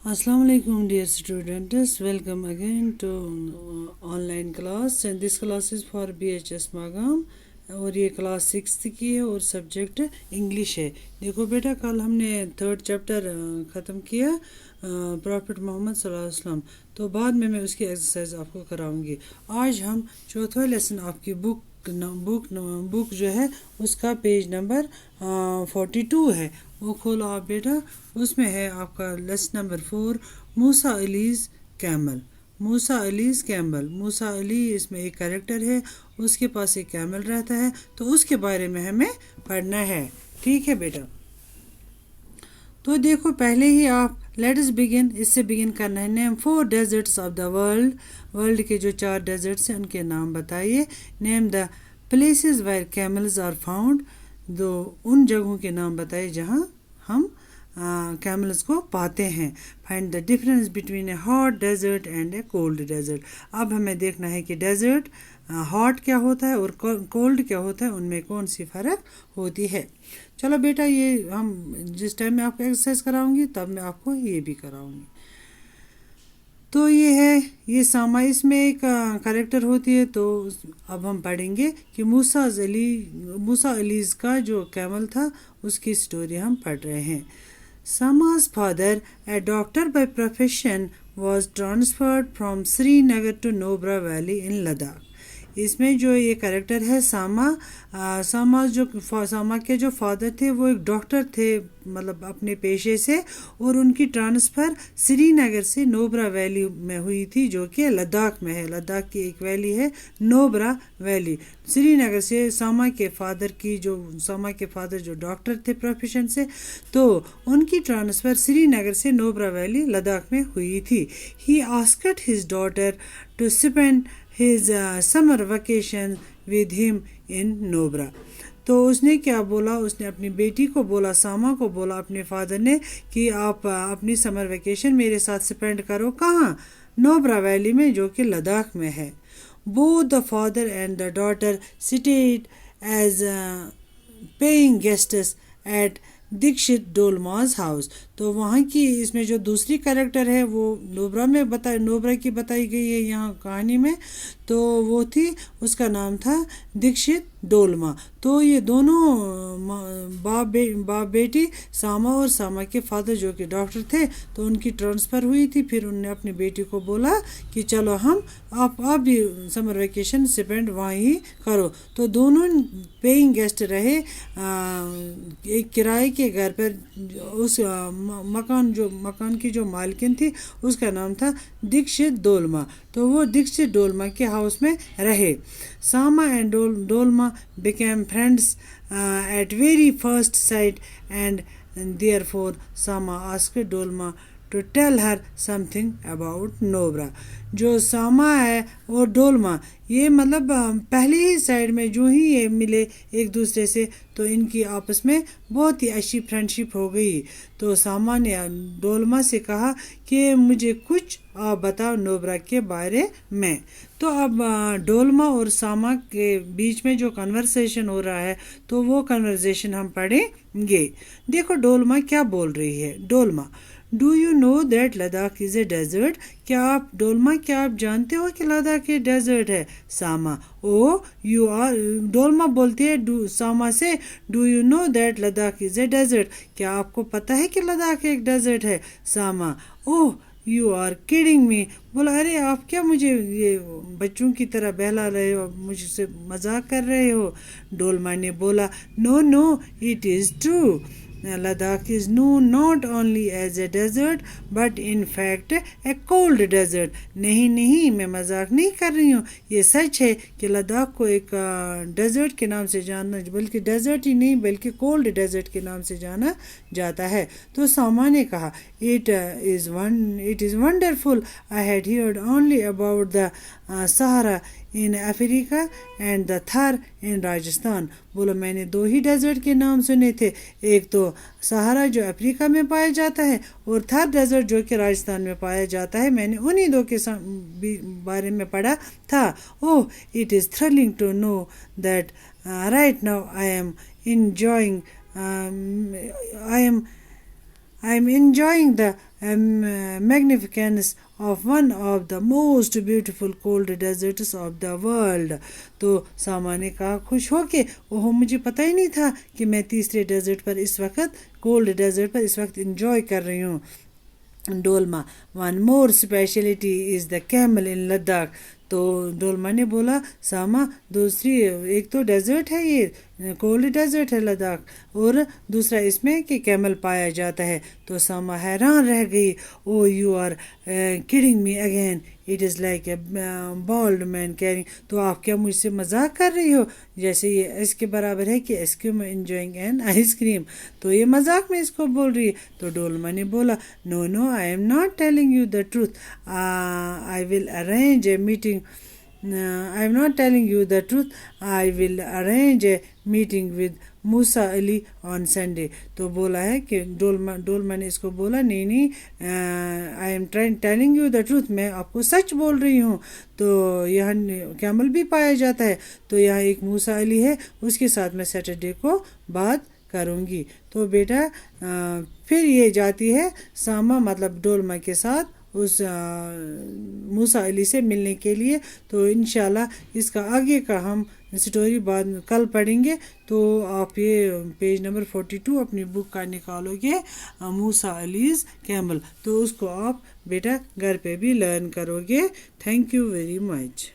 Assalamu alaikum dear students, welcome again to online class and this class is for BHS Magam और ये class 6th की है और subject English है। देखो बेटा कल हमने 3rd चैप्टर ख़त्म किया प्रॉफिट मोहम्मद सल्लल्लाहु अलैहि वसल्लम, तो बाद में मैं उसकी एक्सरसाइज आपको कराऊंगी। आज हम चौथा लेसन आपकी बुक जो है उसका पेज नंबर 42 है, वो खोलो आप बेटा। उसमें है आपका लेसन नंबर 4 मूसा अलीज़ कैमल। मूसा अली इसमें एक कैरेक्टर है, उसके पास एक कैमल रहता है, तो उसके बारे में हमें पढ़ना है। ठीक है बेटा, तो देखो पहले ही आप लेट अस बिगिन, इससे बिगिन करना है। Name 4 deserts of the world के जो 4 डेजर्ट्स हैं उनके नाम बताइए। Name the places where camels are found, दो उन जगहों के नाम बताइए जहाँ हम कैमल्स को पाते हैं। Find the difference between a hot desert and a cold desert. अब हमें देखना है कि डेजर्ट हॉट क्या होता है और कोल्ड क्या होता है, उनमें कौन सी फ़र्क होती है। चलो बेटा, ये हम जिस टाइम में आपको एक्सरसाइज कराऊंगी तब मैं आपको ये भी कराऊंगी। तो ये है, ये सामा, इसमें एक कैरेक्टर होती है। तो अब हम पढ़ेंगे कि मूसा अलीज़ का जो कैमल था उसकी स्टोरी हम पढ़ रहे हैं। Sama's father, a doctor by profession, was transferred from Srinagar to Nobra Valley in Ladakh. इसमें जो ये कैरेक्टर है सामा के जो फादर थे वो एक डॉक्टर थे, मतलब अपने पेशे से, और उनकी ट्रांसफ़र श्रीनगर से नोबरा वैली में हुई थी जो कि लद्दाख में है। लद्दाख की एक वैली है नोबरा वैली। श्रीनगर से सामा के फादर जो डॉक्टर थे प्रोफेशन से, तो उनकी ट्रांसफ़र श्रीनगर से नोबरा वैली लद्दाख में हुई थी। He asked his daughter to spend his summer vacation with him in Nobra. तो उसने क्या बोला, उसने अपनी बेटी को बोला, सामा को बोला अपने फादर ने कि आप अपनी समर वेकेशन मेरे साथ स्पेंड करो। कहाँ? नोबरा वैली में, जो कि लद्दाख में है। Both the father and the daughter stayed as paying guests at Dikshit Dolma's house. तो वहाँ की इसमें जो दूसरी कैरेक्टर है वो नोबरा की बताई गई है यहाँ कहानी में, तो वो थी, उसका नाम था दीक्षित डोलमा। तो ये दोनों बाप बेटी सामा और सामा के फादर जो कि डॉक्टर थे, तो उनकी ट्रांसफ़र हुई थी। फिर उन्होंने अपनी बेटी को बोला कि चलो आप भी समर वेकेशन स्पेंड वहाँ ही करो। तो दोनों पेइंग गेस्ट रहे एक किराए के घर पर। उस मकान की जो मालकिन थी उसका नाम था दीक्षित डोलमा, तो वो दीक्षित डोलमा के हाउस में रहे। सामा and Dolma became friends at very first sight, and therefore Sama asked Dolma to tell her something about Nobra. जो सामा है और डोलमा, ये मतलब पहले ही साइड में जो ही ये मिले एक दूसरे से, तो इनकी आपस में बहुत ही अच्छी फ्रेंडशिप हो गई। तो सामा ने डोलमा से कहा कि मुझे कुछ आप बताओ नोबरा के बारे में। तो अब डोलमा और सामा के बीच में जो कन्वर्सेशन हो रहा है, तो वो कन्वर्सेशन हम पढ़ेंगे। देखो डोलमा क्या बोल रही है। Dolma, do you know that Ladakh is a desert. क्या आप जानते हो कि लद्दाख एक डेजर्ट है। सामा, ओ यू आर, डोलमा बोलती है सामा से, do you know that Ladakh is a desert. क्या आपको पता है कि लद्दाख एक डेजर्ट है। Sama, oh you are kidding me. बोला, अरे आप क्या मुझे ये बच्चों की तरह बहला रहे हो, मुझसे मजाक कर रहे हो। डोलमा ने बोला, no it is true. Ladakh is known not only as a desert but in fact a cold desert. नहीं, मैं मजाक नहीं कर रही हूँ, ये सच है कि लद्दाख को एक डेजर्ट के नाम से जाना, बल्कि डेजर्ट ही नहीं बल्कि कोल्ड डेजर्ट के नाम से जाना जाता है। तो सामा ने कहा, it is wonderful. I had heard only about the Sahara in Africa and the Thar in Rajasthan. बोलो, मैंने 2 ही डेजर्ट के नाम सुने थे, एक तो सहारा जो अफ्रीका में पाया जाता है और थर डेजर्ट जो कि राजस्थान में पाया जाता है। मैंने उन्हीं 2 के बारे में पढ़ा था। Oh, it is thrilling to know that right now I am enjoying the magnificence of one of the most beautiful cold deserts of the world. تو ساما نے کہا خوش ہو کے وہ مجھے پتہ ہی نہیں تھا کہ میں تیسرے ڈیزرٹ پر اس وقت کولڈ ڈیزرٹ پر اس وقت انجوائے کر رہی ہوں. Dolma one more speciality is the camel in Ladakh. تو ڈولما نے بولا ساما دوسری ایک تو ڈیزرٹ ہے یہ کولڈ ڈیزرٹ ہے لداخ اور دوسرا اس میں کہ کیمل پایا جاتا ہے. تو ساما حیران رہ گئی. Oh you are kidding me again it is like a bald man caring. تو آپ کیا مجھ سے مذاق کر رہی ہو جیسے یہ اس کے برابر ہے کہ اسکیم انجوائنگ این آئس کریم. تو یہ مذاق میں اس کو بول رہی ہے. تو ڈولما نے بولا no I am not telling you the truth I will arrange a meeting I am not telling you the truth. I will arrange a meeting with Musa Ali on Sunday. تو بولا ہے کہ ڈولما نے اس کو بولا نہیں I am telling you the truth. میں آپ کو سچ بول رہی ہوں. تو یہاں کیمل بھی پایا جاتا ہے. تو یہاں ایک موسیٰ علی ہے اس کے ساتھ میں سیٹرڈے کو بات کروں گی. تو بیٹا پھر یہ جاتی ہے ساما مطلب ڈولما کے ساتھ اس موسیٰ علی سے ملنے کے لیے. تو انشاءاللہ اس کا آگے کا ہم سٹوری بعد کل پڑھیں گے. تو آپ یہ پیج نمبر 42 اپنی بک کا نکالو گے موسیٰ علیز کیمل. تو اس کو آپ بیٹا گھر پہ بھی لرن کرو گے. Thank you very much.